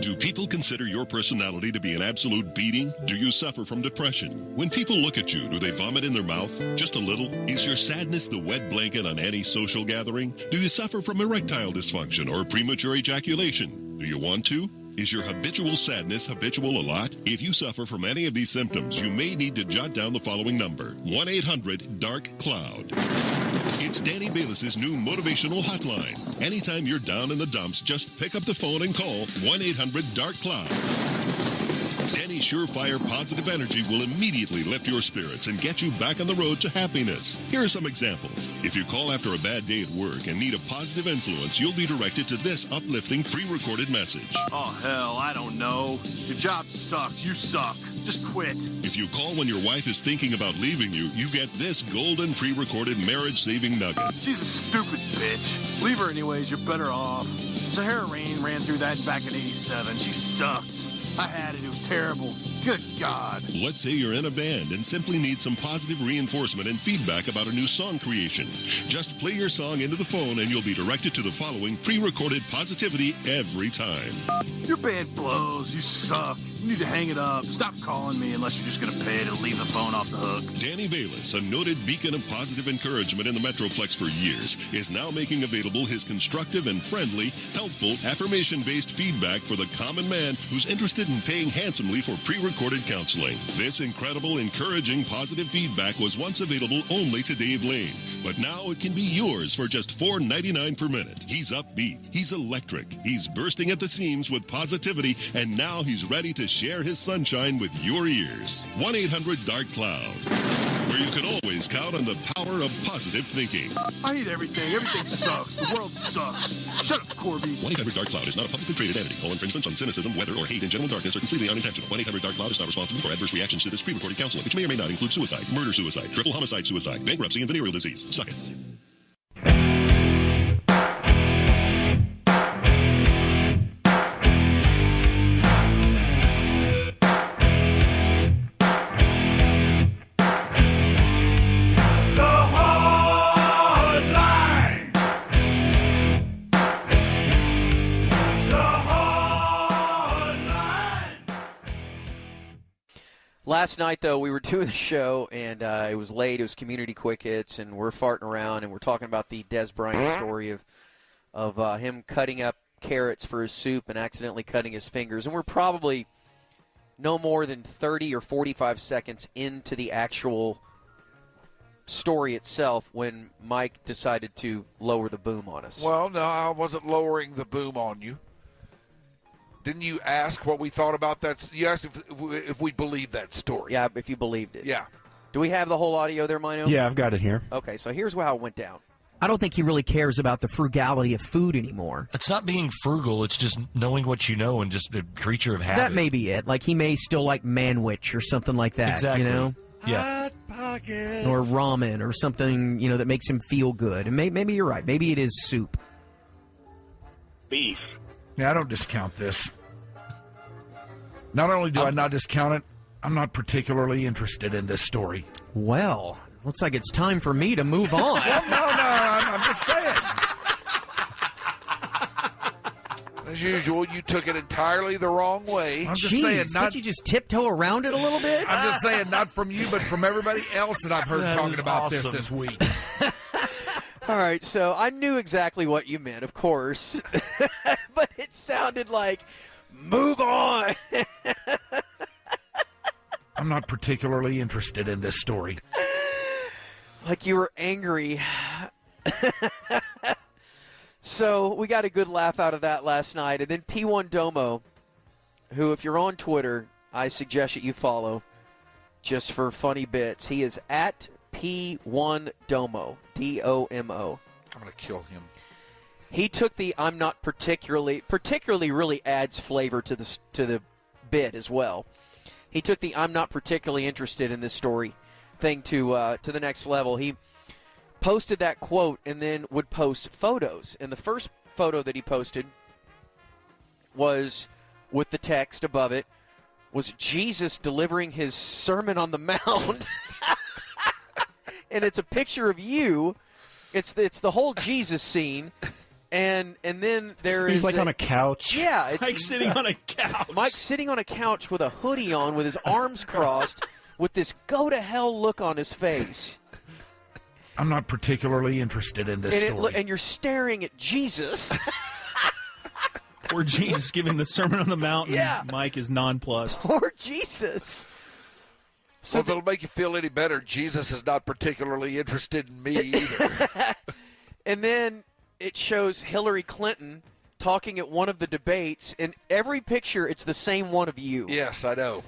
Do people consider your personality to be an absolute beating? Do you suffer from depression? When people look at you, do they vomit in their mouth? Just a little? Is your sadness the wet blanket on any social gathering? Do you suffer from erectile dysfunction or premature ejaculation? Do you want to? Is your habitual sadness habitual a lot? If you suffer from any of these symptoms, you may need to jot down the following number: 1-800-DARK-CLOUD. It's Danny Bayless's new motivational hotline. Anytime you're down in the dumps, just pick up the phone and call 1-800-DARK-CLOUD. Danny's surefire positive energy will immediately lift your spirits and get you back on the road to happiness. Here are some examples. If you call after a bad day at work and need a positive influence, you'll be directed to this uplifting pre-recorded message. Oh, hell, I don't know. Your job sucks. You suck. Just quit. If you call when your wife is thinking about leaving you, you get this golden pre-recorded marriage-saving nugget. She's a stupid bitch. Leave her anyways. You're better off. Sahara Rain ran through that back in '87. She sucks. I had it. It was terrible. Good God. Let's say you're in a band and simply need some positive reinforcement and feedback about a new song creation. Just play your song into the phone and you'll be directed to the following pre-recorded positivity every time. Your band blows. You suck. You need to hang it up. Stop calling me unless you're just going to pay to leave the phone off the hook. Danny Bayless, a noted beacon of positive encouragement in the Metroplex for years, is now making available his constructive and friendly, helpful, affirmation-based feedback for the common man who's interested in paying handsomely for pre-recorded counseling. This incredible, encouraging, positive feedback was once available only to Dave Lane, but now it can be yours for just $4.99 per minute. He's upbeat, he's electric, he's bursting at the seams with positivity, and now he's ready to share his sunshine with your ears. 1-800-DARK-CLOUD, where you can always count on the power of positive thinking. I hate everything. Everything sucks. The world sucks. Shut up, Corby. 1-800-DARK-CLOUD is not a publicly traded entity. All infringements on cynicism, weather, or hate in general darkness are completely unintentional. 1-800-DARK-CLOUD is not responsible for adverse reactions to this pre-recorded counseling, which may or may not include suicide, murder-suicide, triple homicide-suicide, bankruptcy, and venereal disease. Suck it. Last night, though, we were doing the show, and it was late. It was Community Quick Hits, and we're farting around, and we're talking about the Des Bryant story of him cutting up carrots for his soup and accidentally cutting his fingers. And we're probably no more than 30 or 45 seconds into the actual story itself when Mike decided to lower the boom on us. Well, no, I wasn't lowering the boom on you. Didn't you ask what we thought about that? You asked if we believed that story. Yeah, if you believed it. Yeah. Do we have the whole audio there, Mino? Yeah, I've got it here. Okay, so here's how it went down. I don't think he really cares about the frugality of food anymore. It's not being frugal. It's just knowing what you know and just a creature of habit. That may be it. Like, he may still like Manwich or something like that, exactly. You know? Yeah. Hot Pockets. Or ramen or something, you know, that makes him feel good. And maybe you're right. Maybe it is soup. Beef. Yeah, I don't discount this. Not only do I not discount it, I'm not particularly interested in this story. Well, looks like it's time for me to move on. Well, no, I'm just saying. As usual, you took it entirely the wrong way. I'm just saying, can't you just tiptoe around it a little bit? I'm just saying, not from you, but from everybody else that I've heard talking about awesome. this week. All right, so I knew exactly what you meant, of course, but it sounded like, move on. I'm not particularly interested in this story. Like you were angry. So we got a good laugh out of that last night. And then P1 Domo, who, if you're on Twitter, I suggest that you follow just for funny bits. He is at P1 Domo, D-O-M-O. I'm going to kill him. He took the I'm not particularly really adds flavor to the bit as well. He took the I'm not particularly interested in this story thing to the next level. He posted that quote and then would post photos. And the first photo that he posted was with the text above it was Jesus delivering his Sermon on the Mount. And it's a picture of you. It's the whole Jesus scene. And then there He's is like on a couch. Yeah, it's Mike's sitting on a couch. Mike's sitting on a couch with a hoodie on, with his arms crossed, with this go-to-hell look on his face. I'm not particularly interested in this story. And you're staring at Jesus. Poor Jesus giving the Sermon on the Mount. Yeah. Mike is nonplussed. Poor Jesus. So if it'll make you feel any better, Jesus is not particularly interested in me either. And then it shows Hillary Clinton talking at one of the debates. In every picture, it's the same one of you. Yes, I know.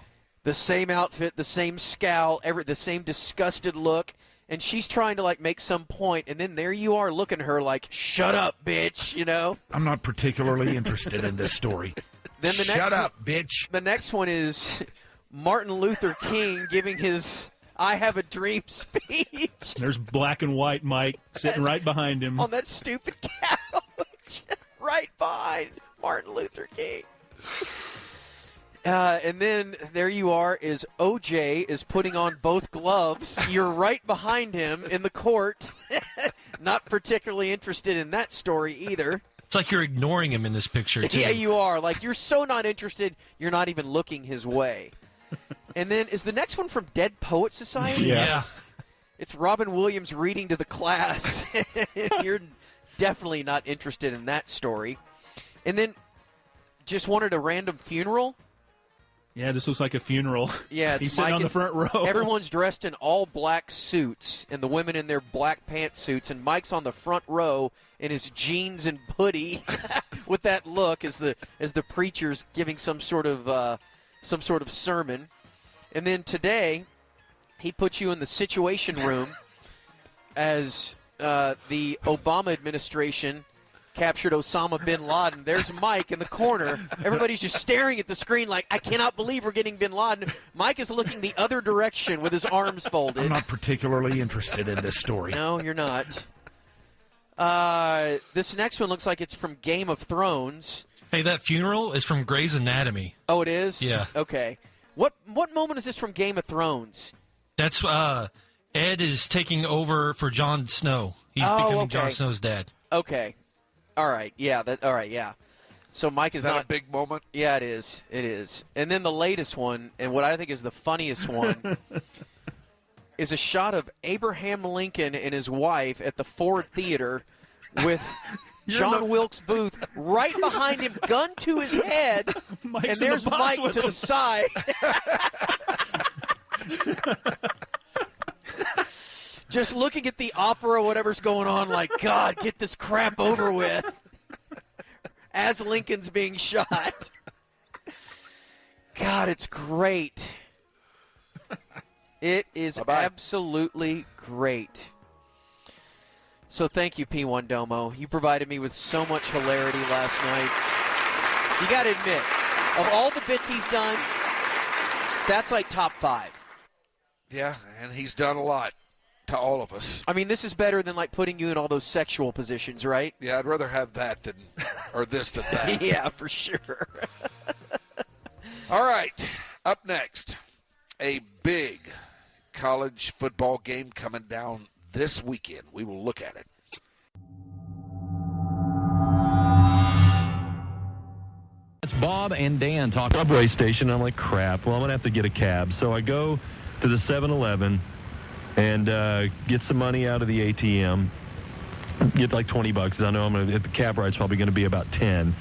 The same outfit, the same scowl, the same disgusted look. And she's trying to, like, make some point, and then there you are looking at her like, shut up, bitch, you know? I'm not particularly interested in this story. Then the next Shut up, bitch. The next one is Martin Luther King giving his I Have a Dream speech. There's black and white Mike sitting right behind him. On that stupid couch. Right behind Martin Luther King. And then there you are, is OJ is putting on both gloves. You're right behind him in the court. Not particularly interested in that story either. It's like you're ignoring him in this picture, too. Yeah, you are. Like, you're so not interested, you're not even looking his way. And then is the next one from Dead Poet Society? Yeah. It's Robin Williams reading to the class. You're definitely not interested in that story. And then just wanted a random funeral. Yeah, this looks like a funeral. Yeah, He's sitting on the front row. Everyone's dressed in all black suits, and the women in their black pantsuits, and Mike's on the front row in his jeans and hoodie, with that look as the preacher's giving some sort of sermon. And then today, he puts you in the Situation Room as the Obama administration captured Osama bin Laden. There's Mike in the corner. Everybody's just staring at the screen like, I cannot believe we're getting bin Laden. Mike is looking the other direction with his arms folded. I'm not particularly interested in this story. No, you're not. This next one looks like it's from Game of Thrones. Hey, that funeral is from Grey's Anatomy. Oh, it is? Yeah. Okay. What moment is this from Game of Thrones? That's Ed is taking over for Jon Snow. He's becoming Jon Snow's dad. Okay. All right. Yeah. All right. Yeah. So Mike is that not a big moment. Yeah, it is. It is. And then the latest one, and what I think is the funniest one, is a shot of Abraham Lincoln and his wife at the Ford Theater with John Wilkes Booth right behind him, gun to his head, Mike's and there's Mike to the side. Just looking at the opera, whatever's going on, like, God, get this crap over with. As Lincoln's being shot. God, it's great. It is absolutely great. So thank you, P1 Domo. You provided me with so much hilarity last night. You got to admit, of all the bits he's done, that's like top 5. Yeah, and he's done a lot to all of us. I mean, this is better than like putting you in all those sexual positions, right? Yeah, I'd rather have that than this than that. Yeah, for sure. All right, up next, a big college football game coming down this weekend. We will look at it. It's Bob and Dan talking. Subway station. I'm like, crap. Well, I'm going to have to get a cab. So I go to the 7-Eleven and get some money out of the ATM. Get like $20. I know I'm going to, the cab ride's probably going to be about 10.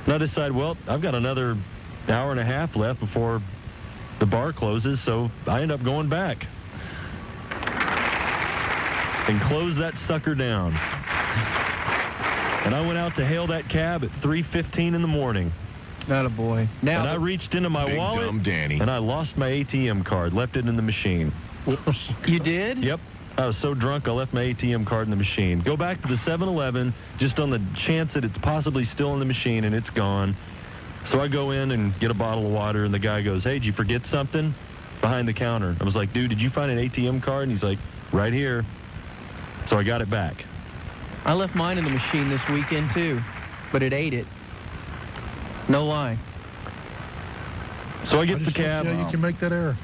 And I decide, well, I've got another hour and a half left before the bar closes, so I end up going back and close that sucker down. And I went out to hail that cab at 3:15 in the morning. Attaboy. Now, and I reached into my wallet, and I lost my ATM card, left it in the machine. You did? Yep. I was so drunk, I left my ATM card in the machine. Go back to the 7-Eleven just on the chance that it's possibly still in the machine, and it's gone. So I go in and get a bottle of water, and the guy goes, hey, did you forget something? Behind the counter. I was like, dude, did you find an ATM card? And he's like, right here. So I got it back. I left mine in the machine this weekend, too, but it ate it. No lie. So I get the cab. Yeah, you can make that error.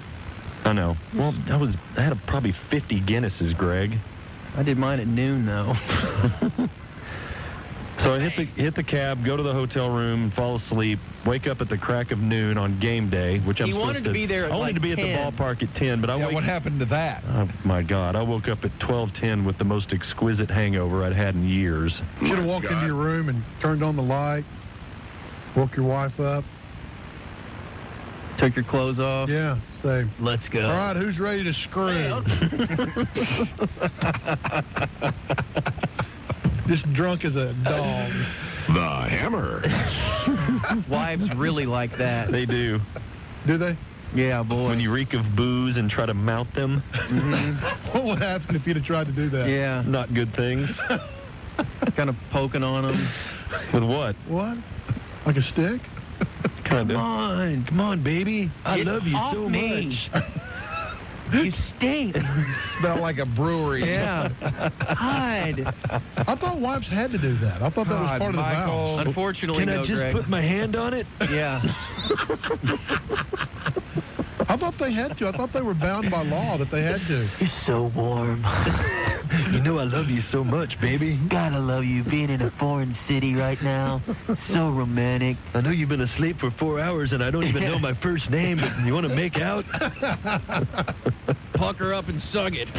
I know. Well, I had probably 50 Guinnesses, Greg. I did mine at noon, though. So I hit the cab, go to the hotel room, fall asleep, wake up at the crack of noon on game day, which He wanted to be there at I wanted to be 10. at the ballpark at 10, but what happened to that? Oh, my God. I woke up at 12:10 with the most exquisite hangover I'd had in years. Should have walked into your room and turned on the light, woke your wife up. Took your clothes off. Yeah, say, let's go. All right, who's ready to screw? Just drunk as a dog. The Hammer. Wives really like that. They do. Do they? Yeah, boy. When you reek of booze and try to mount them. What would happen if you'd have tried to do that? Yeah. Not good things. Kind of poking on them. With what? What? Like a stick? Kind of. Come on, baby. I love you so much. You stink. Smell like a brewery. Yeah. Hide. I thought wives had to do that. I thought that was part of the vows. Unfortunately, Can no, I just Greg. put my hand on it? Yeah. I thought they had to. I thought they were bound by law that they had to. You're so warm. You know I love you so much, baby. Gotta love you being in a foreign city right now. So romantic. I know you've been asleep for 4 hours and I don't even know my first name, but you want to make out? Pucker up and suck it.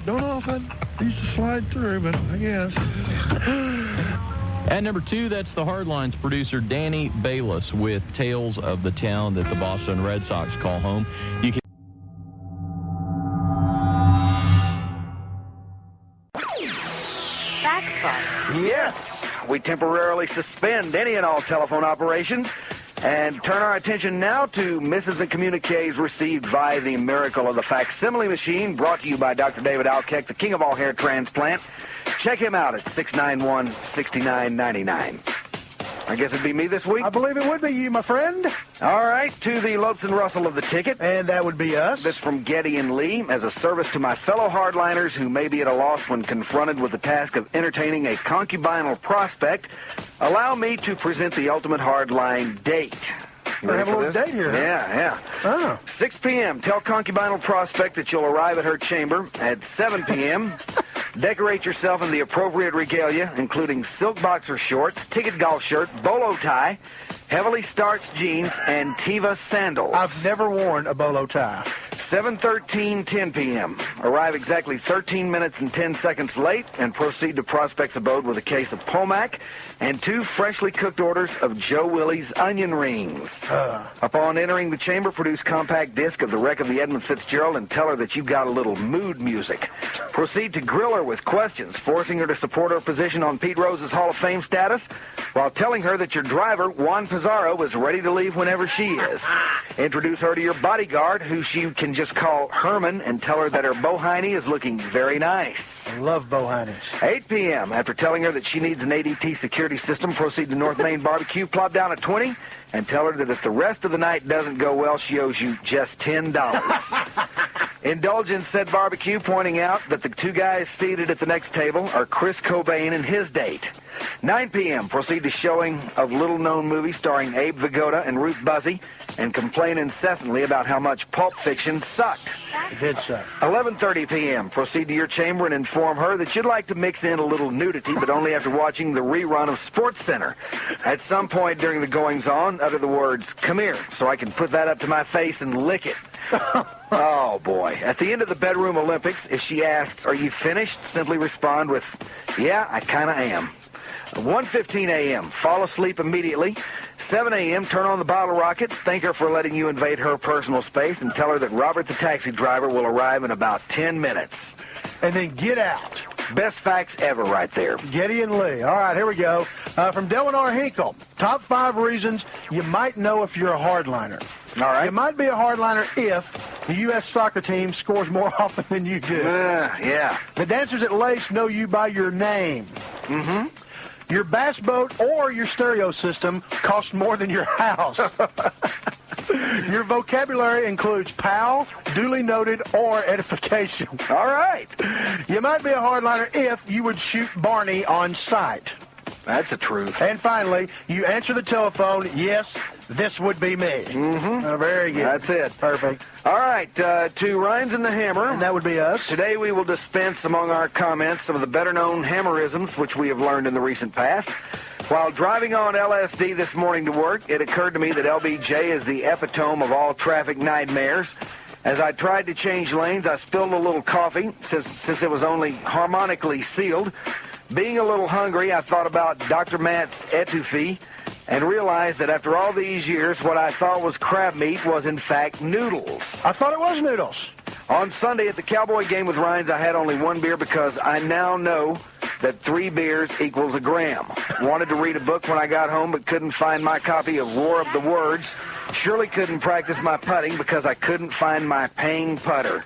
Don't often. Used to slide through, but I guess. At number 2, that's the Hardline's producer, Danny Bayless, with Tales of the Town that the Boston Red Sox call home. You can Fax Fodder. Yes, we temporarily suspend any and all telephone operations and turn our attention now to missives and communiques received via the miracle of the facsimile machine, brought to you by Dr. David Alkeck, the king of all hair transplant. Check him out at 691-6999. I guess it'd be me this week? I believe it would be you, my friend. All right, to the Lopes and Russell of the ticket. And that would be us. This from Getty and Lee, as a service to my fellow hardliners who may be at a loss when confronted with the task of entertaining a concubinal prospect. Allow me to present the ultimate hardline date. We have a little date here. Yeah. Oh. 6 p.m. Tell concubinal prospect that you'll arrive at her chamber at 7 p.m. Decorate yourself in the appropriate regalia, including silk boxer shorts, ticket golf shirt, bolo tie, heavily starched jeans, and Tiva sandals. I've never worn a bolo tie. 7:13, 10 p.m. Arrive exactly 13 minutes and 10 seconds late and proceed to Prospect's abode with a case of Pomac and 2 freshly cooked orders of Joe Willie's onion rings. Upon entering the chamber, produce compact disc of the wreck of the Edmund Fitzgerald and tell her that you've got a little mood music. Proceed to grill her with questions, forcing her to support her position on Pete Rose's Hall of Fame status, while telling her that your driver, Juan Pizarro, is ready to leave whenever she is. Introduce her to your bodyguard, who she can just call Herman, and tell her that her Bohiny is looking very nice. I love Bohinys. 8 p.m. After telling her that she needs an ADT security system, proceed to North Main Barbecue, plop down at 20, and tell her that if the rest of the night doesn't go well, she owes you just $10. Indulge in said barbecue, pointing out that the 2 guys seated at the next table are Chris Cobain and his date. 9 p.m. Proceed to showing of little-known movie starring Abe Vigoda and Ruth Buzzy, and complain incessantly about how much Pulp Fiction sucked. It did suck. 11:30 p.m. Proceed to your chamber and inform her that you'd like to mix in a little nudity, but only after watching the rerun of SportsCenter. At some point during the goings-on, utter the words, "Come here," so I can put that up to my face and lick it. Oh, boy. At the end of the bedroom Olympics, if she asks, "Are you finished?" simply respond with, "Yeah, I kind of am." 1:15 a.m. Fall asleep immediately. 7 a.m. Turn on the bottle rockets. Thank her for letting you invade her personal space and tell her that Robert the taxi driver will arrive in about 10 minutes. And then get out. Best facts ever right there. Getty and Lee. All right, here we go. From Delwin R. Hinkle. Top 5 reasons you might know if you're a hardliner. All right. You might be a hardliner if the U.S. soccer team scores more often than you do. Yeah. The dancers at Lace know you by your name. Mm-hmm. Your bass boat or your stereo system costs more than your house. Your vocabulary includes pal, duly noted, or edification. All right. You might be a hardliner if you would shoot Barney on sight. That's the truth. And finally, you answer the telephone, yes, this would be me. Mm-hmm. Very good. That's it. Perfect. All right, to Rhymes and the Hammer. And that would be us. Today we will dispense among our comments some of the better-known hammerisms which we have learned in the recent past. While driving on LSD this morning to work, it occurred to me that LBJ is the epitome of all traffic nightmares. As I tried to change lanes, I spilled a little coffee since it was only harmonically sealed. Being a little hungry, I thought about Dr. Matt's etouffee and realized that after all these years, what I thought was crab meat was in fact noodles. I thought it was noodles. On Sunday at the Cowboy game with Rhines, I had only one beer because I now know that 3 beers equals a gram. Wanted to read a book when I got home, but couldn't find my copy of War of the Words. Surely couldn't practice my putting because I couldn't find my paying putter.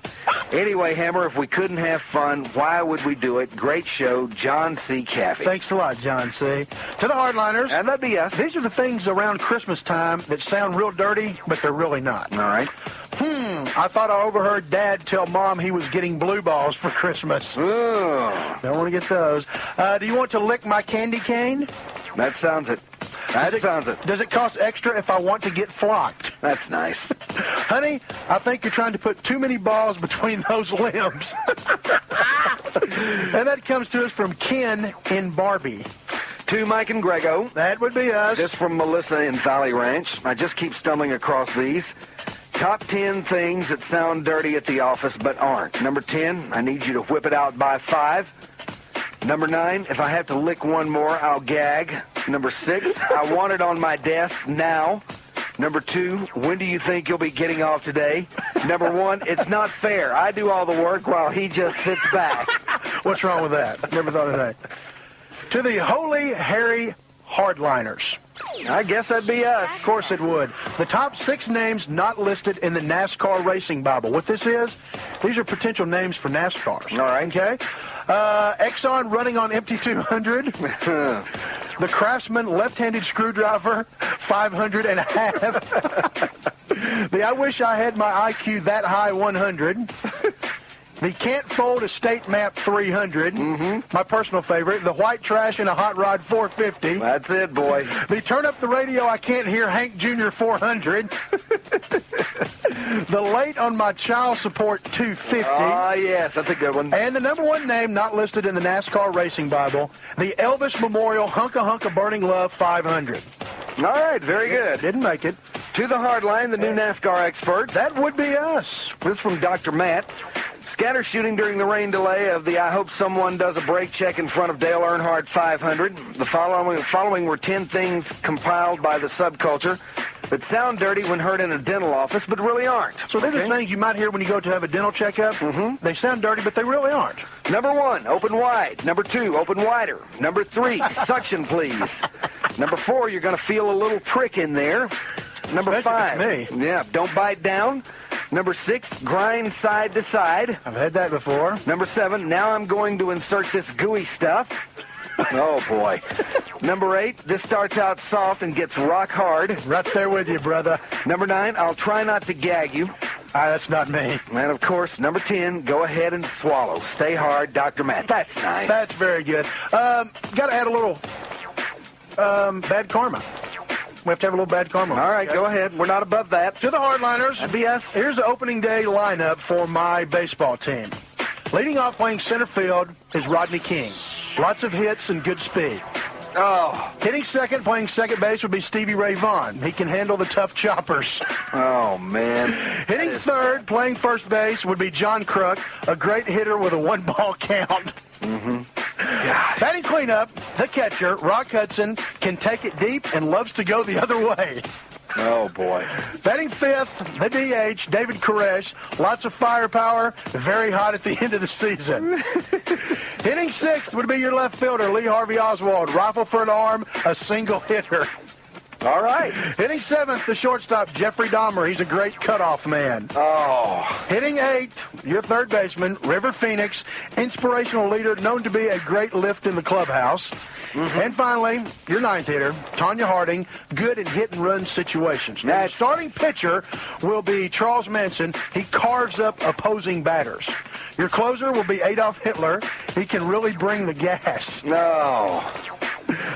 Anyway, Hammer, if we couldn't have fun, why would we do it? Great show, John C. Caffey. Thanks a lot, John C. To the Hardliners. And that'd be us. These are the things around Christmas time that sound real dirty, but they're really not. All right. I thought I overheard Dad tell Mom he was getting blue balls for Christmas. Ugh. Don't want to get those. Do you want to lick my candy cane? That sounds it. Does it cost extra if I want to get flocked? That's nice. Honey, I think you're trying to put too many balls between those limbs. And that comes to us from Ken in Barbie. To Mike and Grego. That would be us. This from Melissa in Valley Ranch. I just keep stumbling across these. Top 10 things that sound dirty at the office but aren't. Number 10, I need you to whip it out by 5. Number 9, if I have to lick one more, I'll gag. Number 6, I want it on my desk now. Number 2, when do you think you'll be getting off today? Number 1, it's not fair. I do all the work while he just sits back. What's wrong with that? Never thought of that. To the Holy Harry Hardliners. I guess that'd be us. Of course it would. The top 6 names not listed in the NASCAR Racing Bible. What this is, these are potential names for NASCARs. All right. Okay? Exxon running on empty 200. The Craftsman left-handed screwdriver, 500 and a half. The I wish I had my IQ that high, 100. The Can't Fold Estate Map 300. My personal favorite. The White Trash in a Hot Rod 450. That's it, boy. The Turn Up the Radio I Can't Hear Hank Jr. 400. The Late on My Child Support 250. Ah, yes, that's a good one. And the number 1 name not listed in the NASCAR Racing Bible, the Elvis Memorial Hunka Hunka Burning Love 500. All right, very good. Didn't make it. To the Hardline, the new NASCAR expert. That would be us. This from Dr. Matt. Scatter shooting during the rain delay of the I Hope Someone Does a Brake Check in Front of Dale Earnhardt 500. The following were 10 things compiled by the subculture that sound dirty when heard in a dental office, but really aren't. So these are things you might hear when you go to have a dental checkup. They sound dirty, but they really aren't. Number 1, open wide. Number 2, open wider. Number 3, suction please. Number 4, you're going to feel a little prick in there. Number 5, me. Yeah, don't bite down. Number 6, grind side to side. I've had that before. Number 7, now I'm going to insert this gooey stuff. Oh, boy. Number 8, this starts out soft and gets rock hard. Right there with you, brother. Number 9, I'll try not to gag you. That's not me. And, of course, number 10, go ahead and swallow. Stay hard, Dr. Matt. That's nice. That's very good. Got to add a little bad karma. We have to have a little bad karma. All right, go ahead. We're not above that. To the Hardliners. That'd be us. Here's the opening day lineup for my baseball team. Leading off playing center field is Rodney King. Lots of hits and good speed. Oh. Hitting second, playing second base would be Stevie Ray Vaughan. He can handle the tough choppers. Oh, man. Hitting third, playing first base would be John Kruk, a great hitter with a 1-ball count. Batting cleanup, the catcher, Rock Hudson, can take it deep and loves to go the other way. Oh, boy. Batting fifth, the DH, David Koresh. Lots of firepower, very hot at the end of the season. Hitting sixth would be your left fielder, Lee Harvey Oswald. Rifle for an arm, a single hitter. All right. Hitting seventh, the shortstop, Jeffrey Dahmer. He's a great cutoff man. Oh. Hitting eighth, your third baseman, River Phoenix, inspirational leader, known to be a great lift in the clubhouse. And finally, your ninth hitter, Tanya Harding, good in hit-and-run situations. Now, the starting pitcher will be Charles Manson. He carves up opposing batters. Your closer will be Adolf Hitler. He can really bring the gas. No.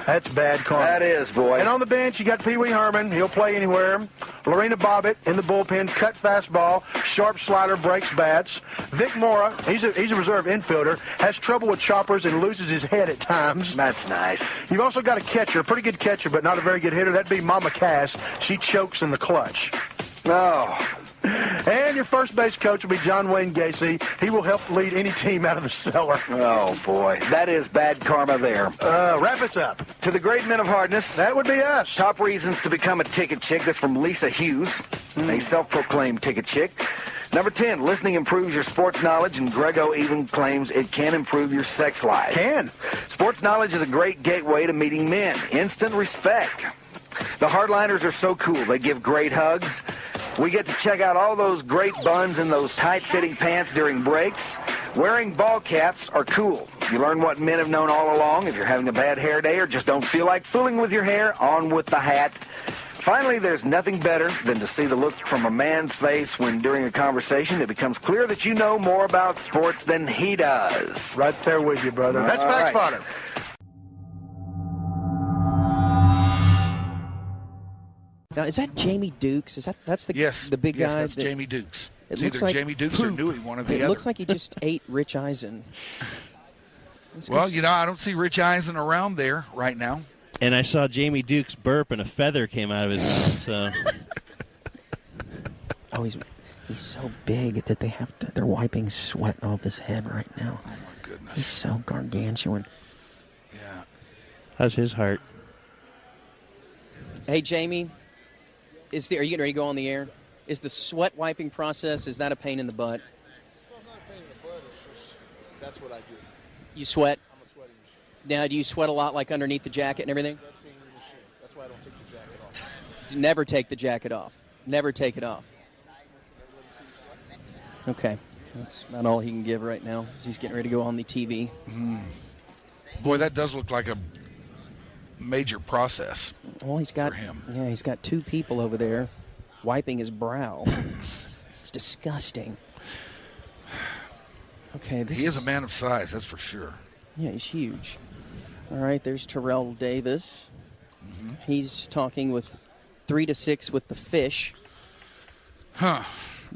That's bad karma. That is, boy. And on the bench, you got Pee Wee Herman. He'll play anywhere. Lorena Bobbitt in the bullpen, cut fastball, sharp slider, breaks bats. Vic Mora, he's a reserve infielder, has trouble with choppers and loses his head at times. That's nice. You've also got a catcher, a pretty good catcher, but not a very good hitter. That'd be Mama Cass. She chokes in the clutch. Oh. And your first base coach will be John Wayne Gacy. He will help lead any team out of the cellar. Oh, boy. That is bad karma there. Wrap us up. To the great men of hardness. That would be us. Top reasons to become a ticket chick. That's from Lisa Hughes, a self-proclaimed ticket chick. Number 10, listening improves your sports knowledge, and Grego even claims it can improve your sex life. Can. Sports knowledge is a great gateway to meeting men. Instant respect. The Hardliners are so cool. They give great hugs. We get to check out all those great buns in those tight-fitting pants during breaks. Wearing ball caps are cool. You learn what men have known all along. If you're having a bad hair day or just don't feel like fooling with your hair, on with the hat. Finally, there's nothing better than to see the look from a man's face when during a conversation it becomes clear that you know more about sports than he does. Right there with you, brother. That's Fact Fodder. Now, is that Jamie Dukes? That's the big guy? Yes, that's Jamie Dukes. It's looks either like Jamie Dukes or Newey, one or the other. It looks like he just ate Rich Eisen. Well, I don't see Rich Eisen around there right now. And I saw Jamie Dukes burp, and a feather came out of his mouth. So. Oh, he's so big that they're wiping sweat off his head right now. Oh my goodness. He's so gargantuan. Yeah. How's his heart? Hey, Jamie. Are you getting ready to go on the air? Is the sweat wiping process, is that a pain in the butt? Well, it's not a pain in the butt. It's just, that's what I do. You sweat? I'm a sweating machine. Now, do you sweat a lot, like underneath the jacket and everything? That's in your machine. That's why I don't take the jacket off. Never take the jacket off. Never take it off. Okay. That's about all he can give right now, as he's getting ready to go on the TV. Boy, that does look like a major process. Well, he's got he's got two people over there wiping his brow. It's disgusting. Okay, he is a man of size, that's for sure. Yeah, he's huge. All right, there's Terrell Davis. He's talking with 3 to 6 with the Fish. Huh.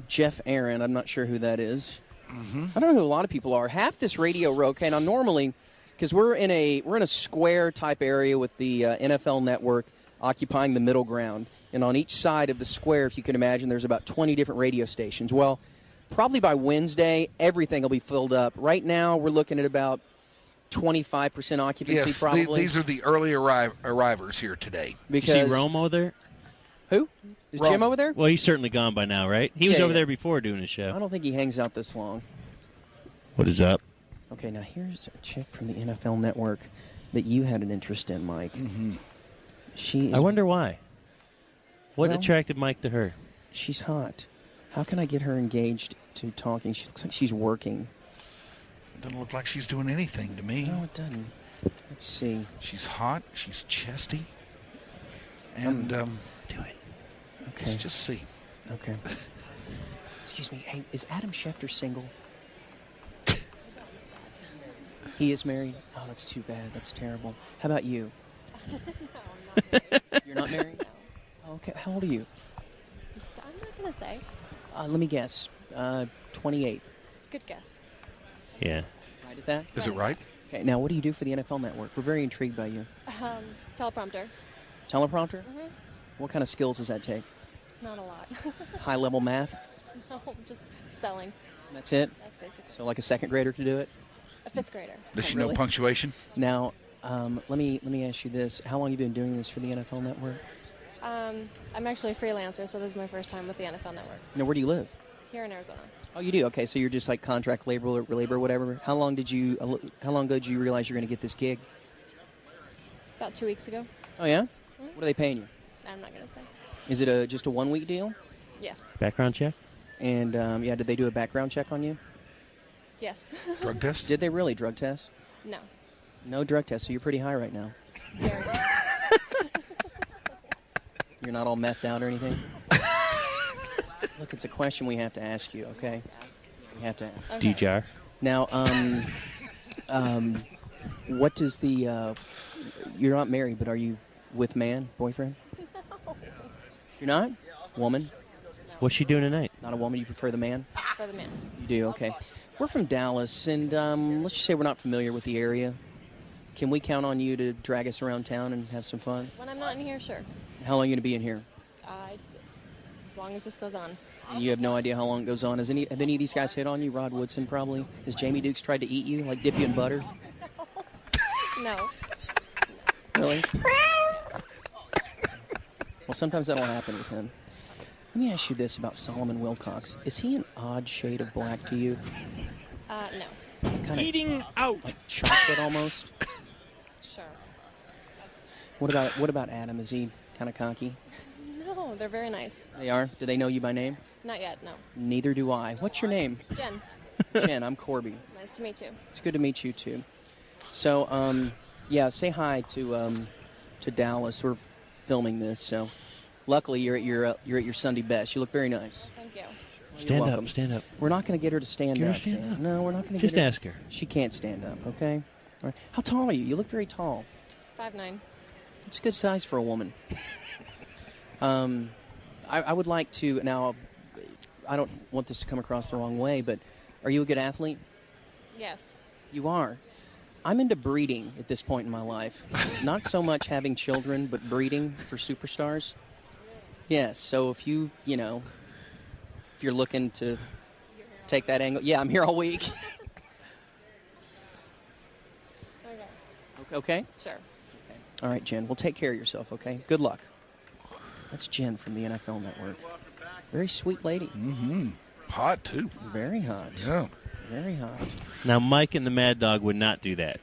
Jeff Aaron, I'm not sure who that is. I don't know who a lot of people are. Half this radio row, okay, now normally, because we're in a square type area with the NFL Network occupying the middle ground, and on each side of the square, if you can imagine, there's about 20 different radio stations. Well, probably by Wednesday, everything will be filled up. Right now, we're looking at about 25% occupancy, yes, probably. These are the early arrivers here today. You see Romo there? Who? Is Jim over there? Well, he's certainly gone by now, right? He was over there before doing his show. I don't think he hangs out this long. What is up? Okay, now here's a chick from the NFL Network that you had an interest in, Mike. She is, I wonder why. What Well, attracted Mike to her? She's hot. How can I get her engaged to talking? She looks like she's working. It doesn't look like she's doing anything to me. No, it doesn't. Let's see. She's hot. She's chesty. And do it. Okay. Let's just see. Okay. Excuse me. Hey, is Adam Schefter single? He is married? Oh, that's too bad. That's terrible. How about you? No, I'm not married. You're not married? No. Okay. How old are you? I'm not going to say. Let me guess. 28. Good guess. Yeah. Right at that? Is it right? Okay. Now, what do you do for the NFL Network? We're very intrigued by you. Teleprompter. Teleprompter? What kind of skills does that take? Not a lot. High-level math? No, just spelling. That's it? That's basically. So like a second grader could do it? A 5th grader. Does she really? know punctuation? Now, let me ask you this. How long have you been doing this for the NFL Network? I'm actually a freelancer, so this is my first time with the NFL Network. Now, where do you live? Here in Arizona. Oh, you do? Okay, so you're just like contract labor or whatever. How long ago did you realize you're going to get this gig? About 2 weeks ago. Oh, yeah? What are they paying you? I'm not going to say. Is it just a 1-week deal? Yes. Background check? And, did they do a background check on you? Yes. Drug test? Did they really drug test? No. No drug test, so you're pretty high right now. Very. You're not all methed out or anything? Look, it's a question we have to ask you, okay? We have to ask. Okay. DJR. Now, what does the You're not married, but are you with man, boyfriend? No. You're not? Woman? What's she doing tonight? Not a woman. You prefer the man? For the man. You do? Okay. We're from Dallas, and let's just say we're not familiar with the area. Can we count on you to drag us around town and have some fun? When I'm not in here, sure. How long are you going to be in here? As long as this goes on. And you have no idea how long it goes on. Have any of these guys hit on you? Rod Woodson probably. Has Jamie Dukes tried to eat you, like dip you in butter? No. Really? Well, sometimes that'll happen with him. Let me ask you this about Solomon Wilcox. Is he an odd shade of black to you? No. Kind Eating out. Like chocolate almost? Sure. What about Adam? Is he kind of cocky? No, they're very nice. They are? Do they know you by name? Not yet, no. Neither do I. What's your name? Jen. Jen, I'm Corby. Nice to meet you. It's good to meet you, too. So, yeah, say hi to Dallas. We're filming this, so luckily you're at your Sunday best. You look very nice. Thank you. Stand up. We're not going to get her to stand Can up. you stand up? No, we're not going to Just get her. ask her. She can't stand up, okay? All right. How tall are you? You look very tall. 5'9". It's a good size for a woman. I would like to, now, I don't want this to come across the wrong way, but are you a good athlete? Yes. You are. I'm into breeding at this point in my life. Not so much having children, but breeding for superstars. Yes, so if if you're looking to take that angle. Yeah, I'm here all week. Okay? Sure. Okay. All right, Jen, well, take care of yourself, okay? Good luck. That's Jen from the NFL Network. Very sweet lady. Mm-hmm. Hot, too. Very hot. Yeah. Very hot. Now, Mike and the Mad Dog would not do that.